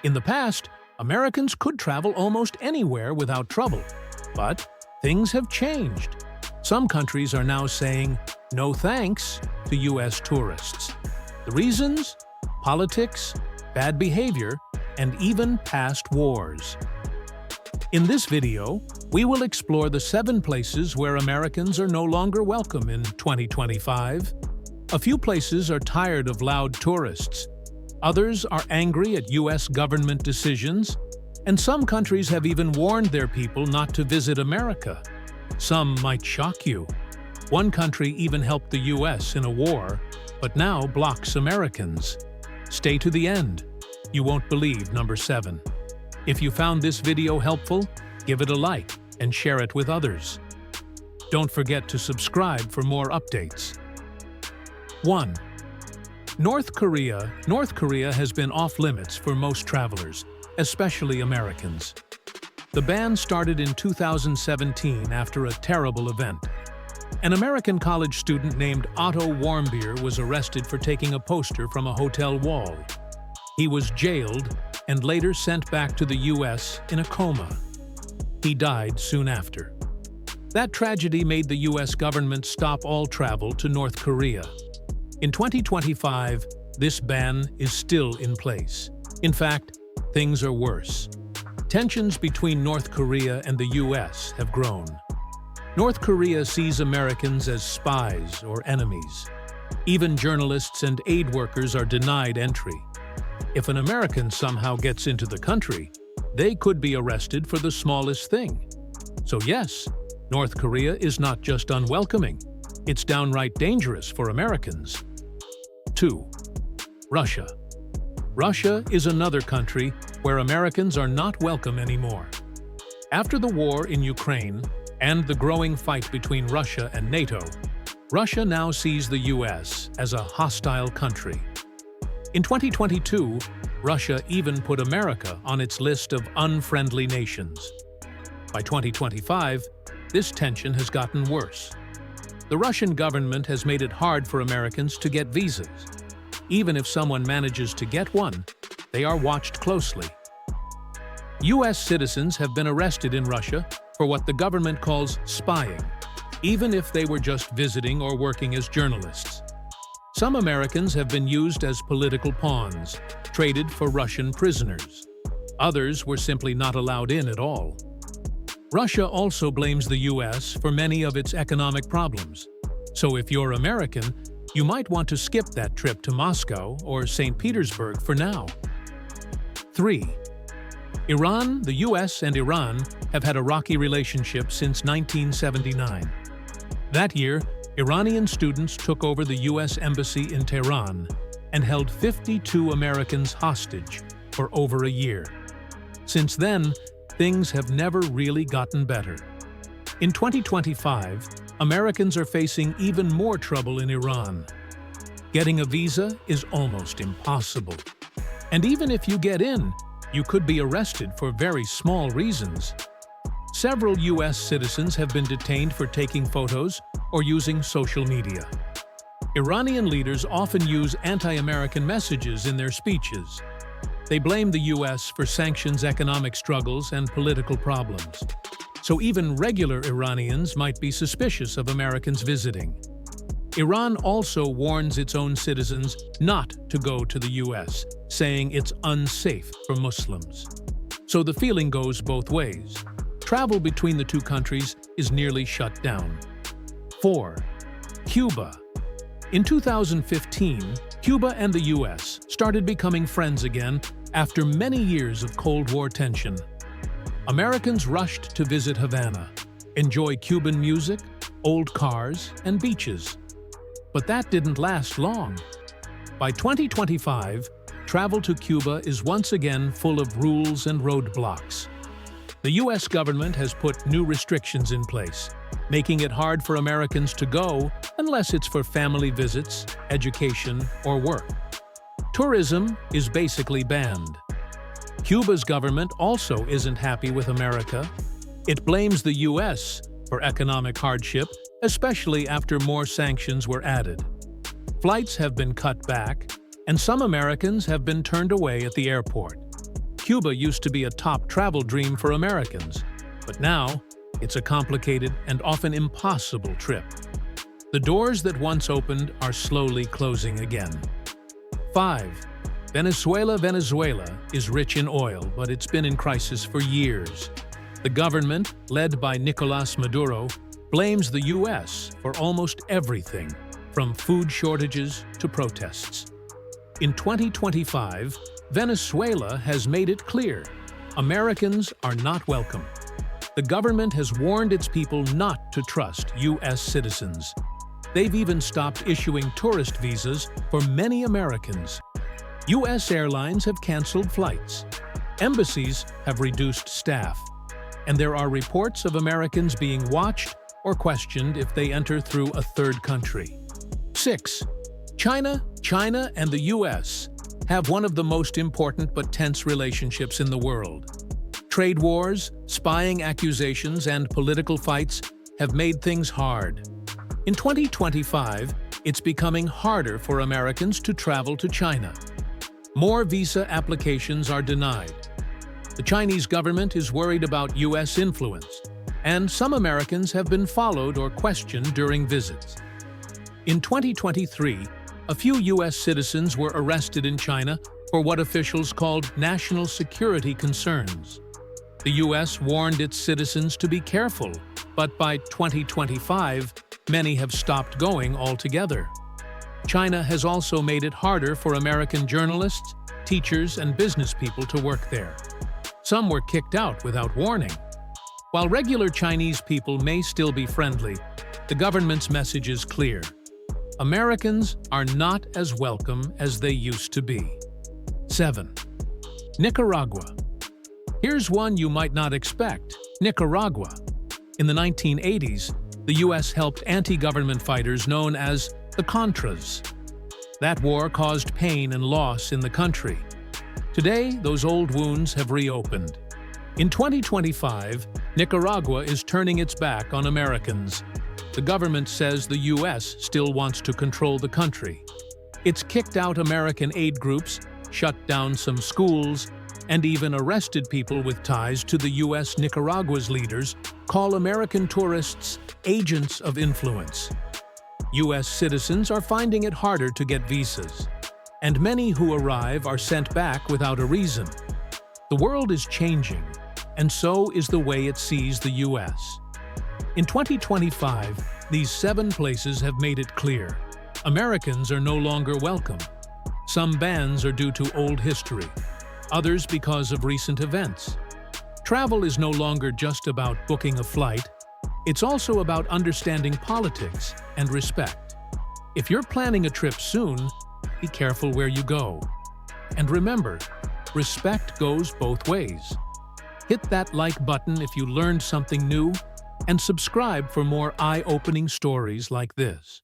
In the past, Americans could travel almost anywhere without trouble. But things have changed. Some countries are now saying no thanks to U.S. tourists. The reasons? Politics, bad behavior, and even past wars. In this video, we will explore the 7 places where Americans are no longer welcome in 2025. A few places are tired of loud tourists. Others are angry at U.S. government decisions. And some countries have even warned their people not to visit America. Some might shock you. One country even helped the U.S. in a war, but now blocks Americans. Stay to the end. You won't believe number 7. If you found this video helpful, give it a like and share it with others. Don't forget to subscribe for more updates. 1. North Korea. North Korea has been off-limits for most travelers, especially Americans. The ban started in 2017 after a terrible event. An American college student named Otto Warmbier was arrested for taking a poster from a hotel wall. He was jailed and later sent back to the U.S. in a coma. He died soon after. That tragedy made the U.S. government stop all travel to North Korea. In 2025, this ban is still in place. In fact, things are worse. Tensions between North Korea and the U.S. have grown. North Korea sees Americans as spies or enemies. Even journalists and aid workers are denied entry. If an American somehow gets into the country, they could be arrested for the smallest thing. So yes, North Korea is not just unwelcoming, it's downright dangerous for Americans. 2. Russia. Russia is another country where Americans are not welcome anymore. After the war in Ukraine and the growing fight between Russia and NATO, Russia now sees the U.S. as a hostile country. In 2022, Russia even put America on its list of unfriendly nations. By 2025, this tension has gotten worse. The Russian government has made it hard for Americans to get visas. Even if someone manages to get one, they are watched closely. U.S. citizens have been arrested in Russia for what the government calls spying, even if they were just visiting or working as journalists. Some Americans have been used as political pawns, traded for Russian prisoners. Others were simply not allowed in at all. Russia also blames the U.S. for many of its economic problems. So if you're American, you might want to skip that trip to Moscow or St. Petersburg for now. 3. Iran. The U.S. and Iran have had a rocky relationship since 1979. That year, Iranian students took over the U.S. Embassy in Tehran and held 52 Americans hostage for over a year. Since then, things have never really gotten better. In 2025, Americans are facing even more trouble in Iran. Getting a visa is almost impossible. And even if you get in, you could be arrested for very small reasons. Several U.S. citizens have been detained for taking photos or using social media. Iranian leaders often use anti-American messages in their speeches. They blame the U.S. for sanctions, economic struggles, and political problems. So even regular Iranians might be suspicious of Americans visiting. Iran also warns its own citizens not to go to the U.S., saying it's unsafe for Muslims. So the feeling goes both ways. Travel between the two countries is nearly shut down. 4. Cuba. In 2015, Cuba and the U.S. started becoming friends again after many years of Cold War tension. Americans rushed to visit Havana, enjoy Cuban music, old cars, and beaches. But that didn't last long. By 2025, travel to Cuba is once again full of rules and roadblocks. The U.S. government has put new restrictions in place, making it hard for Americans to go unless it's for family visits, education, or work. Tourism is basically banned. Cuba's government also isn't happy with America. It blames the U.S. for economic hardship, especially after more sanctions were added. Flights have been cut back, and some Americans have been turned away at the airport. Cuba used to be a top travel dream for Americans, but now it's a complicated and often impossible trip. The doors that once opened are slowly closing again. 5. Venezuela is rich in oil, but it's been in crisis for years. The government, led by Nicolás Maduro, blames the U.S. for almost everything, from food shortages to protests. In 2025, Venezuela has made it clear Americans are not welcome. The government has warned its people not to trust U.S. citizens. They've even stopped issuing tourist visas for many Americans. U.S. airlines have canceled flights. Embassies have reduced staff. And there are reports of Americans being watched or questioned if they enter through a third country. 6. China and the U.S. have one of the most important but tense relationships in the world. Trade wars, spying accusations, and political fights have made things hard. In 2025, it's becoming harder for Americans to travel to China. More visa applications are denied. The Chinese government is worried about U.S. influence, and some Americans have been followed or questioned during visits. In 2023, a few U.S. citizens were arrested in China for what officials called national security concerns. The U.S. warned its citizens to be careful, but by 2025, many have stopped going altogether. China has also made it harder for American journalists, teachers, and business people to work there. Some were kicked out without warning. While regular Chinese people may still be friendly, the government's message is clear. Americans are not as welcome as they used to be. 7. Nicaragua. Here's one you might not expect: Nicaragua. In the 1980s, the U.S. helped anti-government fighters known as the Contras. That war caused pain and loss in the country. Today, those old wounds have reopened. In 2025, Nicaragua is turning its back on Americans. The government says the U.S. still wants to control the country. It's kicked out American aid groups, shut down some schools, and even arrested people with ties to the U.S. Nicaragua's leaders call American tourists agents of influence. U.S. citizens are finding it harder to get visas, and many who arrive are sent back without a reason. The world is changing, and so is the way it sees the U.S. In 2025, these 7 places have made it clear: Americans are no longer welcome. Some bans are due to old history, others because of recent events. Travel is no longer just about booking a flight, it's also about understanding politics and respect. If you're planning a trip soon, be careful where you go. And remember, respect goes both ways. Hit that like button if you learned something new, and subscribe for more eye-opening stories like this.